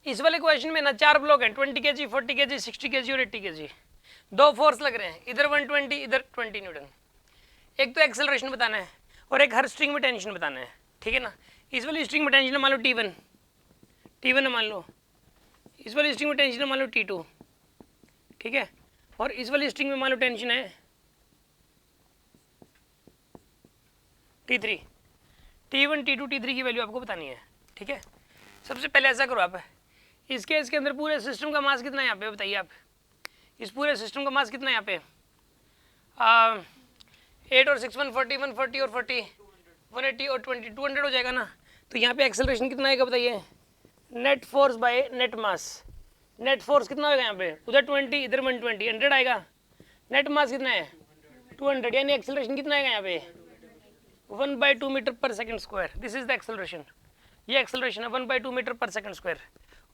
इस वाले क्वेश्चन में ना 4 ब्लॉक हैं, 20 kg, 40 kg, 60 kg और 80 kg। 2 फोर्स लग रहे हैं, इधर 120, इधर 20 न्यूटन। एक तो एक्सेलरेशन बताना है और एक हर स्ट्रिंग में टेंशन बताना है, ठीक है ना। इस वाली स्ट्रिंग में टेंशन मान लो T1 है, मान लो इस वाली स्ट्रिंग में टेंशन है मान लो T2, ठीक है। और इस वाली स्ट्रिंग में मान लो टेंशन है T3। T1, T2, T3 की वैल्यू आपको बतानी है, ठीक है। सबसे पहले ऐसा करो आप, इसके अंदर पूरे सिस्टम का मास कितना है यहाँ पे बताइए आप। इस पूरे सिस्टम का मास कितना है यहाँ पे 8 और 6 140, 140 और 40 180 और 20 200 हो जाएगा ना। तो यहाँ पे एक्सेलरेशन कितना आएगा बताइए, net force by net mass. Net force कितना होगा यहाँ पे, उधर 20 इधर 120, 100 आएगा। नेट मास कितना है 200, यानी एक्सेलरेशन कितना आएगा यहाँ पे 1/2 मीटर पर second square. This is the acceleration, ये एक्सेलरेशन है 1/2 मीटर पर सेकंड स्क्वायर।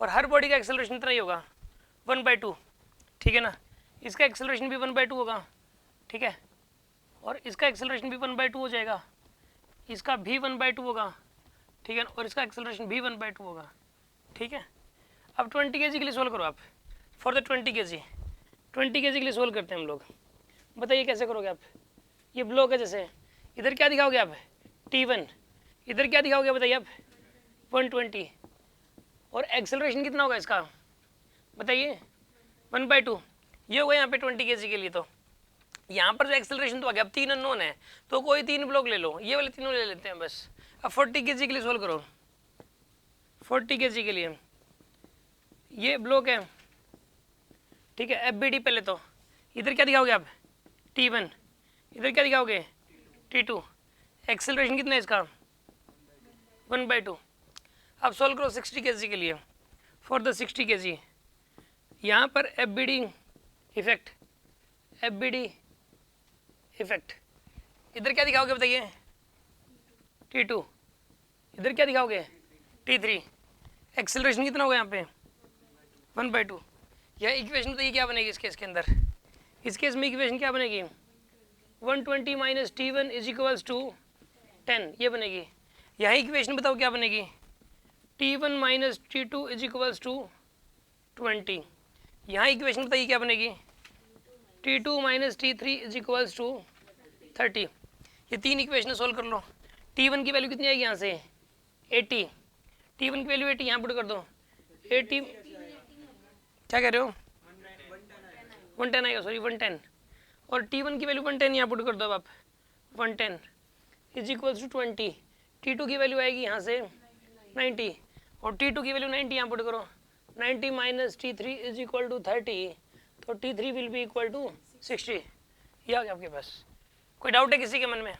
और हर बॉडी का एक्सेलरेशन इतना ही होगा 1/2, ठीक है ना। इसका एक्सेलरेशन भी 1/2 होगा, ठीक है। और इसका एक्सेलरेशन भी 1/2 हो जाएगा, इसका भी 1/2 होगा, ठीक है। और इसका एक्सेलरेशन भी 1/2 होगा, ठीक है। अब 20 kg के लिए सोल्व करो आप, फॉर द 20 kg के लिए सोल्व करते हैं हम लोग। बताइए कैसे करोगे आप। ये ब्लॉक है, जैसे इधर क्या दिखाओगे आप T1, इधर क्या दिखाओगे बताइए आप 120। और एक्सेलरेशन कितना होगा इसका बताइए 1/2, ये होगा यहाँ पे 20 kg के लिए। तो यहाँ पर जो एक्सेलरेशन तो आ गया, अब 3 अननोन है तो कोई 3 ब्लॉक ले लो, ये वाले तीनों ले लेते हैं बस। अब 40 kg के लिए सोल्व करो, 40 kg के लिए ये ब्लॉक है, ठीक है। FBD पहले तो इधर क्या दिखाओगे आप T1, इधर क्या दिखाओगे T2। एक्सेलरेशन कितना है इसका 1/2। अब सोल्व करो 60 kg के लिए, फॉर द 60 kg। यहाँ पर FBD इफेक्ट, इधर क्या दिखाओगे बताइए T2, इधर क्या दिखाओगे T3। एक्सेलरेशन कितना होगा यहाँ पे 1/2। यह इक्वेशन बताइए क्या बनेगी इस केस के अंदर। इस केस में इक्वेशन क्या बनेगी 120 minus T1 is equals to 10, ये बनेगी। यही इक्वेशन बताओ क्या बनेगी T1 minus T2 is equals to 20। यहाँ इक्वेशन बताइए क्या बनेगी T2 minus T3 is equals to 30। ये 3 इक्वेशन सोल्व कर लो। T1 की वैल्यू कितनी आएगी यहाँ से 80, T1 की वैल्यू 80 यहाँ पुट कर दो 80, क्या कह रहे हो 110 आएगा, सॉरी 110। और T1 की वैल्यू 110 यहाँ पुट कर दो अब आप 110 इज इक्वल्स टू 20। T2 की वैल्यू आएगी यहाँ से 90 और T2 की वैल्यू 90 यहाँ पुट करो। 90 minus T3 is equal to 30, तो T3 will be equal to 60। ये आ गया आपके पास। कोई डाउट है किसी के मन में?